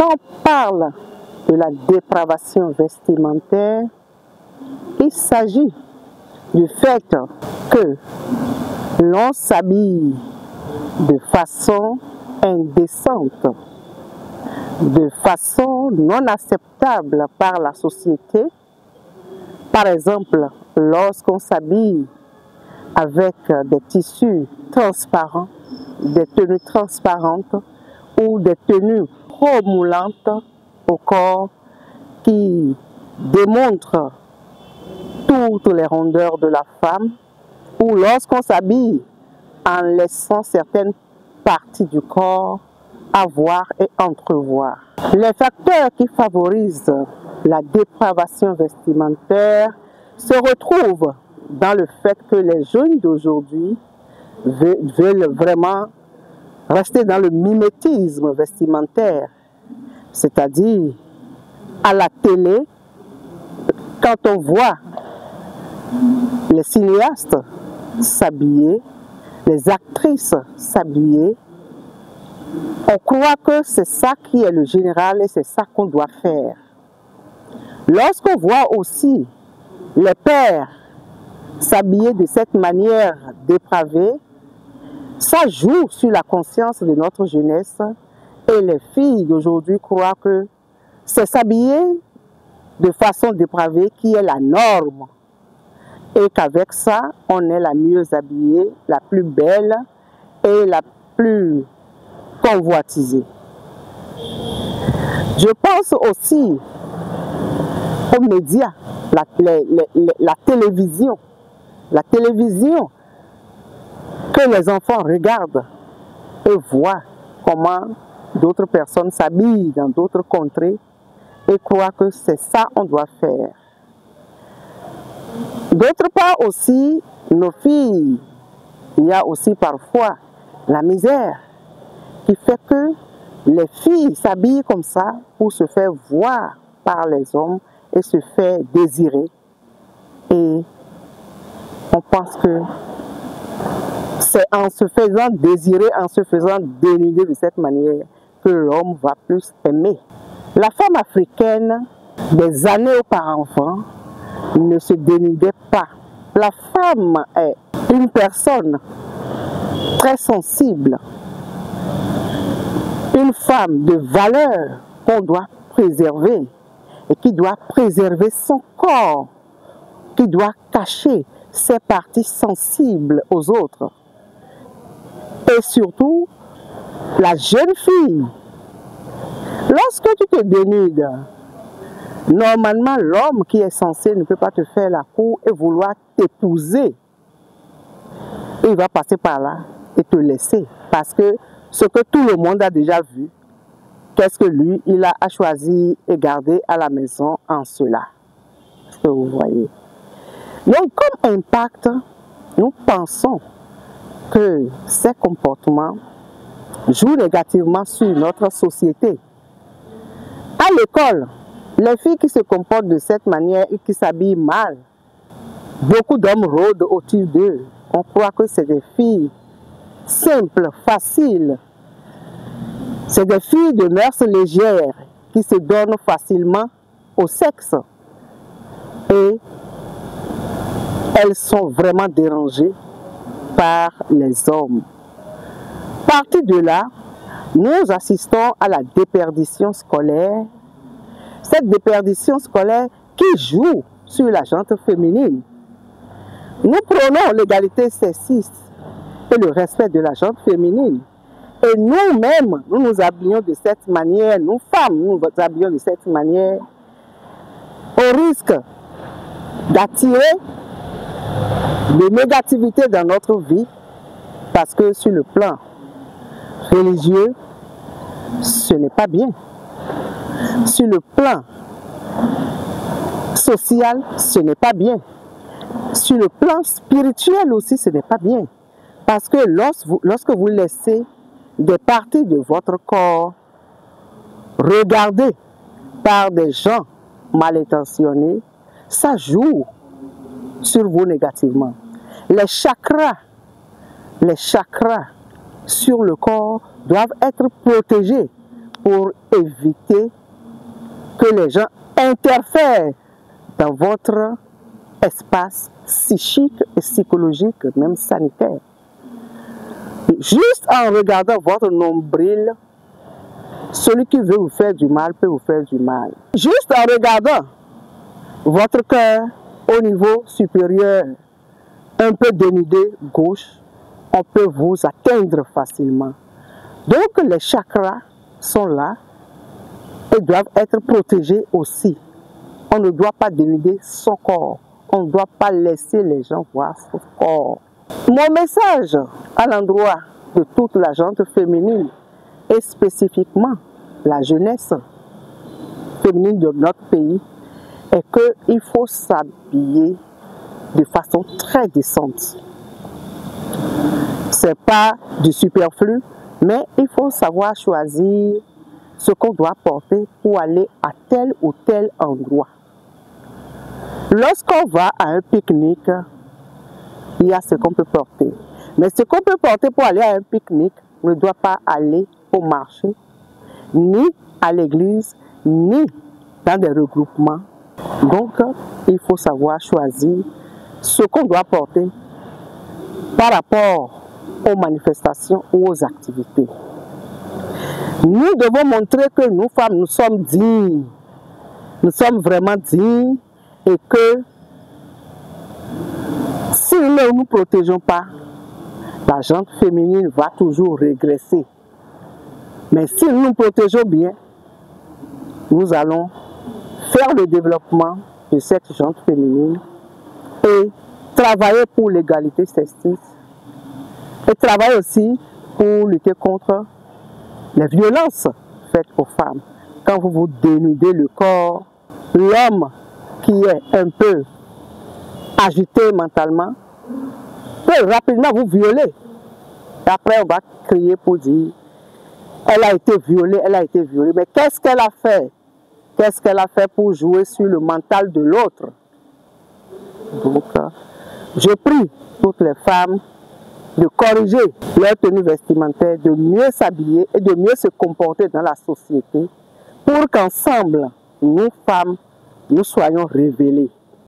Quand on parle de la dépravation vestimentaire, il s'agit du fait que l'on s'habille de façon indécente, de façon non acceptable par la société. Par exemple, lorsqu'on s'habille avec des tissus transparents, des tenues transparentes ou des tenues trop moulantes au corps qui démontrent toutes les rondeurs de la femme, ou lorsqu'on s'habille en laissant certaines parties du corps à voir et entrevoir. Les facteurs qui favorisent la dépravation vestimentaire se retrouvent dans le fait que les jeunes d'aujourd'hui veulent vraiment rester dans le mimétisme vestimentaire, c'est-à-dire à la télé, quand on voit les cinéastes s'habiller, les actrices s'habiller, on croit que c'est ça qui est le général et c'est ça qu'on doit faire. Lorsqu'on voit aussi les pères s'habiller de cette manière dépravée, ça joue sur la conscience de notre jeunesse et les filles d'aujourd'hui croient que c'est s'habiller de façon dépravée qui est la norme et qu'avec ça, on est la mieux habillée, la plus belle et la plus convoitisée. Je pense aussi aux médias, la télévision. La télévision que les enfants regardent et voient comment d'autres personnes s'habillent dans d'autres contrées et croient que c'est ça qu'on doit faire. D'autre part aussi, nos filles, il y a aussi parfois la misère qui fait que les filles s'habillent comme ça pour se faire voir par les hommes et se faire désirer. Et on pense que c'est en se faisant désirer, en se faisant dénuder de cette manière que l'homme va plus aimer. La femme africaine, des années auparavant, ne se dénudait pas. La femme est une personne très sensible, une femme de valeur qu'on doit préserver et qui doit préserver son corps, qui doit cacher ses parties sensibles aux autres. Et surtout, la jeune fille, lorsque tu te dénudes, normalement l'homme qui est censé ne peut pas te faire la cour et vouloir t'épouser. Il va passer par là et te laisser. Parce que ce que tout le monde a déjà vu, qu'est-ce que lui, il a choisi et gardé à la maison en cela. Est-ce que vous voyez? Donc, comme impact, nous pensons que ces comportements jouent négativement sur notre société. À l'école, les filles qui se comportent de cette manière et qui s'habillent mal, beaucoup d'hommes rôdent autour d'eux. On croit que c'est des filles simples, faciles. C'est des filles de mœurs légères qui se donnent facilement au sexe. Et elles sont vraiment dérangées par les hommes. Parti de là, nous assistons à la déperdition scolaire. Cette déperdition scolaire qui joue sur la gente féminine. Nous prenons l'égalité sexiste et le respect de la gente féminine. Et nous-mêmes, nous nous habillons de cette manière, nous femmes, nous nous habillons de cette manière, au risque d'attirer des négativités dans notre vie, parce que sur le plan religieux, ce n'est pas bien. Sur le plan social, ce n'est pas bien. Sur le plan spirituel aussi, ce n'est pas bien. Parce que lorsque vous laissez des parties de votre corps regardées par des gens mal intentionnés, ça joue sur vous négativement. Les chakras sur le corps doivent être protégés pour éviter que les gens interfèrent dans votre espace psychique et psychologique, même sanitaire. Juste en regardant votre nombril, celui qui veut vous faire du mal peut vous faire du mal. Juste en regardant votre cœur au niveau supérieur, un peu dénudé gauche, on peut vous atteindre facilement. Donc les chakras sont là et doivent être protégés aussi. On ne doit pas dénuder son corps. On ne doit pas laisser les gens voir son corps. Mon message à l'endroit de toute la gente féminine et spécifiquement la jeunesse féminine de notre pays est qu'il faut s'habiller de façon très décente. Ce n'est pas du superflu, mais il faut savoir choisir ce qu'on doit porter pour aller à tel ou tel endroit. Lorsqu'on va à un pique-nique, il y a ce qu'on peut porter. Mais ce qu'on peut porter pour aller à un pique-nique ne doit pas aller au marché, ni à l'église, ni dans des regroupements. Donc, il faut savoir choisir ce qu'on doit porter par rapport aux manifestations ou aux activités. Nous devons montrer que nous femmes, nous sommes dignes. Nous sommes vraiment dignes et que si nous ne nous protégeons pas, la gente féminine va toujours régresser. Mais si nous nous protégeons bien, nous allons faire le développement de cette gente féminine et travailler pour l'égalité sexiste et travailler aussi pour lutter contre les violences faites aux femmes. Quand vous vous dénudez le corps, l'homme qui est un peu agité mentalement peut rapidement vous violer. Et après, on va crier pour dire elle a été violée, elle a été violée. Mais qu'est-ce qu'elle a fait? Qu'est-ce qu'elle a fait pour jouer sur le mental de l'autre? Donc, je prie toutes les femmes de corriger leur tenue vestimentaire, de mieux s'habiller et de mieux se comporter dans la société pour qu'ensemble, nous femmes, nous soyons révélées.